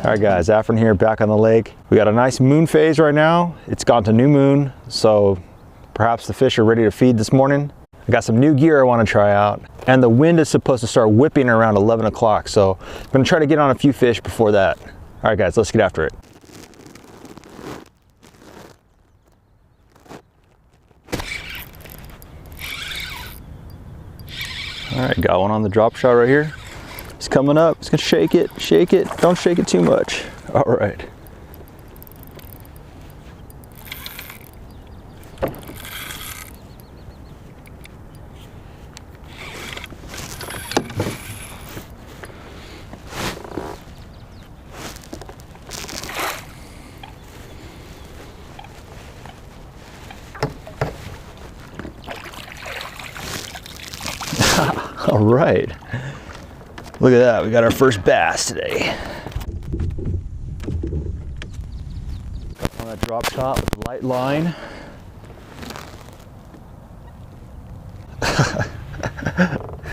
All right guys, Afrin here, back on the lake. We got a nice moon phase right now. It's gone to new moon, so perhaps the fish are ready to feed this morning. I got some new gear I want to try out, and the wind is supposed to start whipping around 11 o'clock, so I'm going to try to get on a few fish before that. All right guys, let's get after it. All right, got one on the drop shot right here. It's coming up. It's gonna shake it, shake it. Don't shake it too much. All right. All right. Look at that, we got our first bass today. On that drop shot with a light line.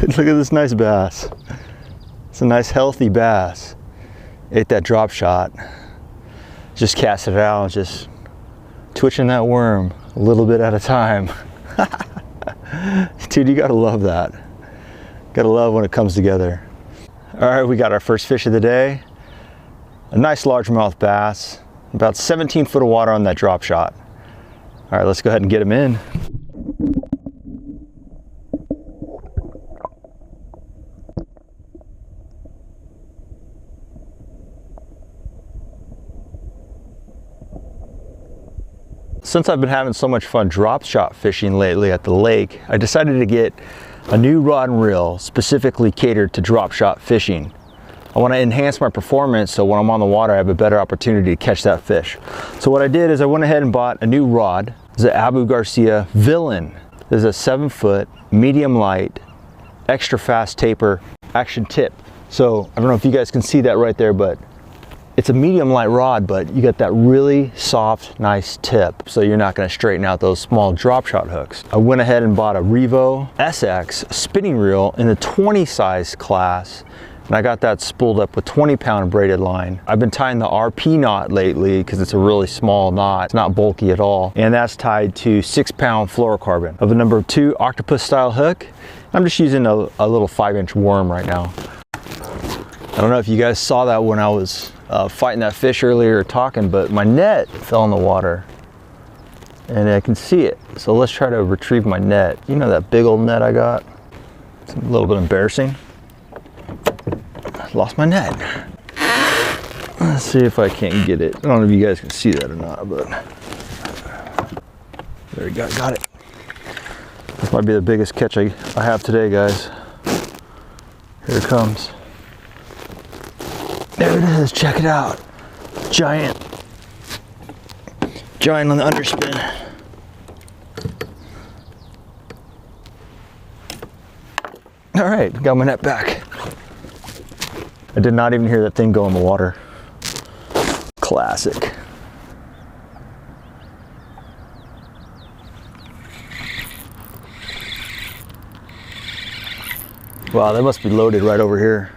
Look at this nice bass. It's a nice healthy bass. Ate that drop shot. Just cast it out, just twitching that worm a little bit at a time. Dude, you gotta love that. Gotta love when it comes together. All right, we got our first fish of the day. A nice largemouth bass, about 17 foot of water on that drop shot. All right, let's go ahead and get him in. Since I've been having so much fun drop shot fishing lately at the lake, I decided to get a new rod and reel specifically catered to drop shot fishing. I want to enhance my performance so when I'm on the water I have a better opportunity to catch that fish. So what I did is I went ahead and bought a new rod. It's the Abu Garcia Villian. This is a 7 foot, medium light, extra fast taper action tip. So I don't know if you guys can see that right there, but it's a medium light rod, but you got that really soft, nice tip, so you're not gonna straighten out those small drop shot hooks. I went ahead and bought a Revo SX spinning reel in the 20 size class, and I got that spooled up with 20-pound braided line. I've been tying the RP knot lately because it's a really small knot. It's not bulky at all, and that's tied to 6-pound fluorocarbon of a number 2 octopus style hook. I'm just using a little 5-inch worm right now. I don't know if you guys saw that when I was fighting that fish earlier talking, but my net fell in the water and I can see it. So let's try to retrieve my net. You know that big old net I got? It's a little bit embarrassing. Lost my net. Let's see if I can't get it. I don't know if you guys can see that or not, but there we go, got it. This might be the biggest catch I have today, guys. Here it comes. There it is, check it out. Giant on the underspin. All right, got my net back. I did not even hear that thing go in the water. Classic. Wow, they must be loaded right over here.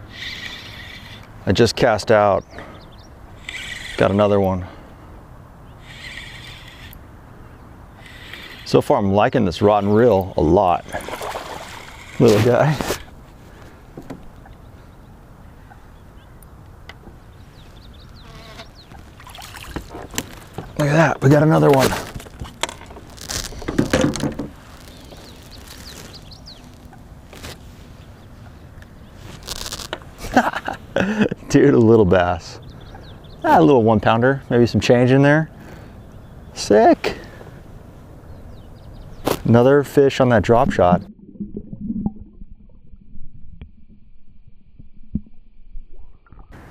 I just cast out, got another one. So far I'm liking this rod and reel a lot. Little guy. Look at that, we got another one. Dude, a little bass. A little 1-pounder, maybe some change in there. Sick. Another fish on that drop shot.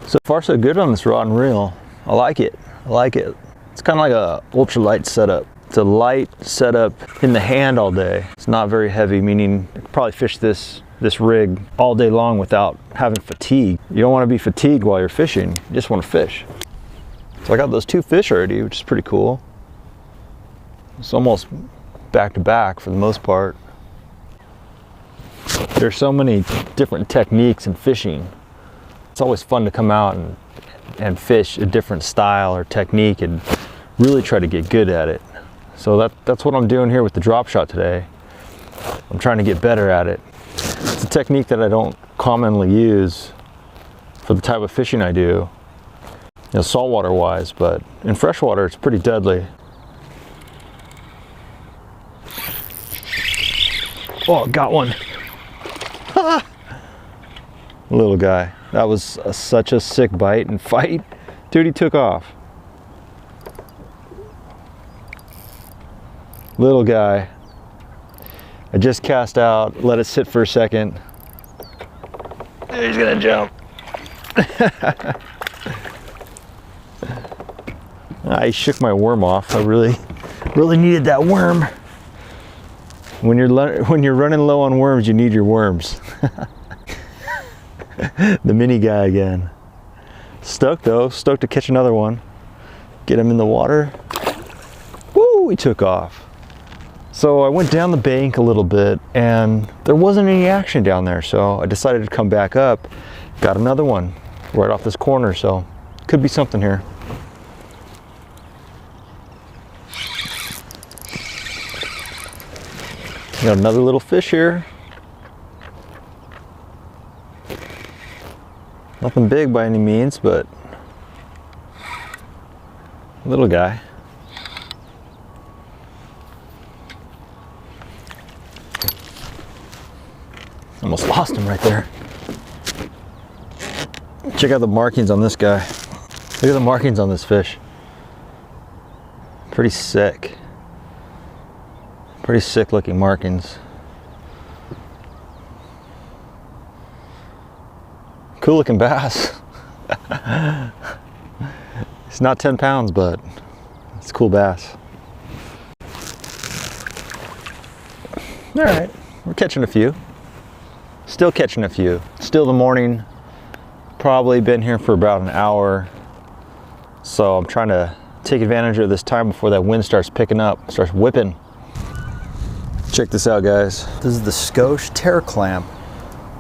So far so good on this rod and reel. I like it, I like it. It's kind of like a ultralight setup. It's a light setup in the hand all day. It's not very heavy, meaning I could probably fish this rig all day long without having fatigue. You don't want to be fatigued while you're fishing. You just want to fish. So I got those 2 fish already, which is pretty cool. It's almost back to back for the most part. There's so many different techniques in fishing. It's always fun to come out and and fish a different style or technique and really try to get good at it. So that's what I'm doing here with the drop shot today. I'm trying to get better at it. It's a technique that I don't commonly use for the type of fishing I do, you know, saltwater wise, but in freshwater it's pretty deadly. Oh, got one. Little guy. That was such a sick bite and fight. Dude, he took off. Little guy. I just cast out, let it sit for a second. He's gonna jump. I shook my worm off. I really needed that worm. When you're running low on worms, you need your worms. The mini guy again. Stoked though, stoked to catch another one. Get him in the water. Woo, he took off. So I went down the bank a little bit and there wasn't any action down there, so I decided to come back up. Got another one right off this corner, so could be something here. Got another little fish here. Nothing big by any means, but little guy. Almost lost him right there. Check out the markings on this guy. Look at the markings on this fish. Pretty sick. Pretty sick looking markings. Cool looking bass. It's not 10 pounds, but it's a cool bass. All right, we're catching a few. Still catching a few. Still the morning. Probably been here for about an hour. So I'm trying to take advantage of this time before that wind starts picking up, starts whipping. Check this out, guys. This is the Scosche Tear Clamp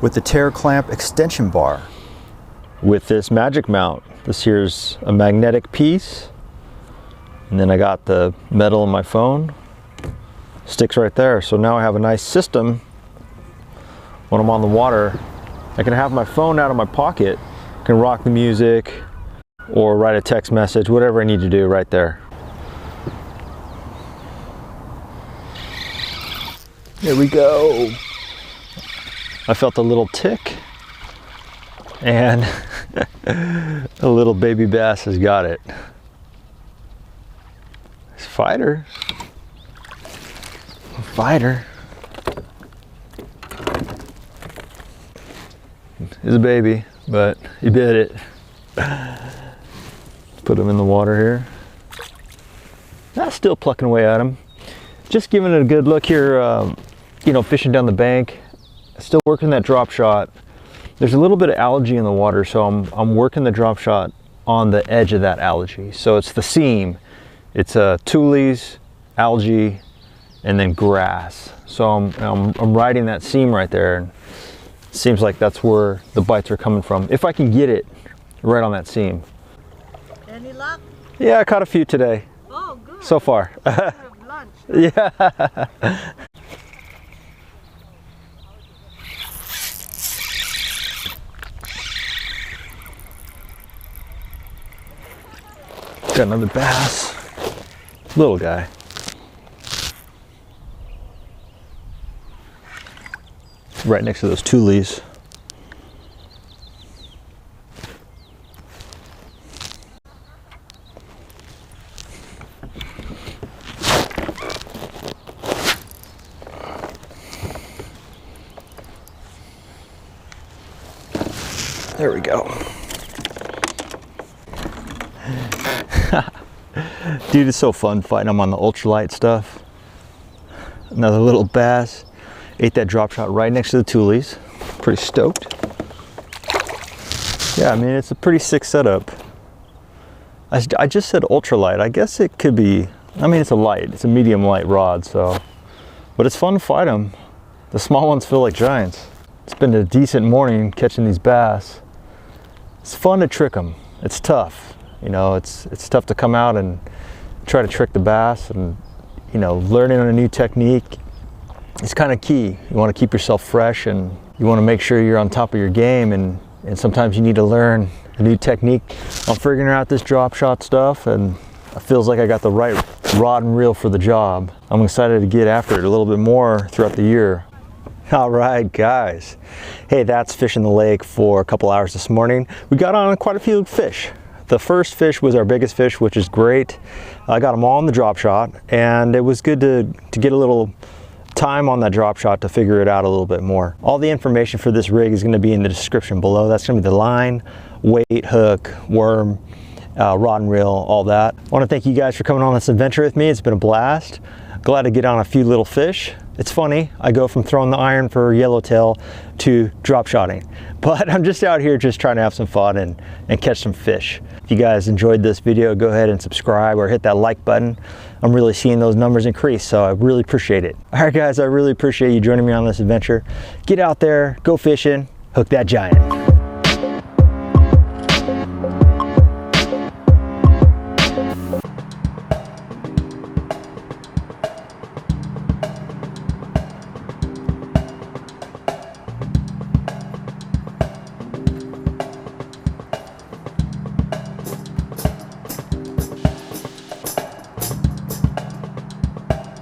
with the Tear Clamp extension bar. With this magic mount. This here's a magnetic piece. And then I got the metal in my phone. Sticks right there. So now I have a nice system when I'm on the water. I can have my phone out of my pocket, can rock the music or write a text message, whatever I need to do right there. Here we go. I felt a little tick and a little baby bass has got it. It's a fighter. A fighter. He's a baby, but he bit it. Put him in the water here. Not still plucking away at him. Just giving it a good look here, you know, fishing down the bank. Still working that drop shot. There's a little bit of algae in the water, so I'm working the drop shot on the edge of that algae. So it's the seam. It's tules, algae, and then grass. So I'm riding that seam right there. And seems like that's where the bites are coming from. If I can get it right on that seam. Any luck? Yeah, I caught a few today. Oh, good. So far. Lunch. Yeah. Got another bass. Little guy. Right next to those tules. There we go. Dude, it's so fun fighting them on the ultralight stuff. Another little bass. Ate that drop shot right next to the tules. Pretty stoked. Yeah, I mean, it's a pretty sick setup. I just said ultralight. I guess it could be, I mean, it's a light. It's a medium light rod, so. But it's fun to fight them. The small ones feel like giants. It's been a decent morning catching these bass. It's fun to trick them. it's tough. You know, it's tough to come out and try to trick the bass, and you know, learning a new technique is kind of key. You want to keep yourself fresh, and you want to make sure you're on top of your game, and sometimes you need to learn a new technique. I'm figuring out this drop shot stuff, and it feels like I got the right rod and reel for the job. I'm excited to get after it a little bit more throughout the year. All right, guys. Hey, that's fishing the lake for a couple hours this morning. We got on quite a few fish. The first fish was our biggest fish, which is great. I got them all in the drop shot, and it was good to get a little time on that drop shot to figure it out a little bit more. All the information for this rig is going to be in the description below. That's going to be the line, weight, hook, worm, rod and reel, all that. I want to thank you guys for coming on this adventure with me. It's been a blast. Glad to get on a few little fish. It's funny, I go from throwing the iron for yellowtail to drop shotting, but I'm just out here just trying to have some fun and catch some fish. If you guys enjoyed this video, go ahead and subscribe or hit that like button. I'm really seeing those numbers increase, so I really appreciate it. All right, guys, I really appreciate you joining me on this adventure. Get out there, go fishing, hook that giant.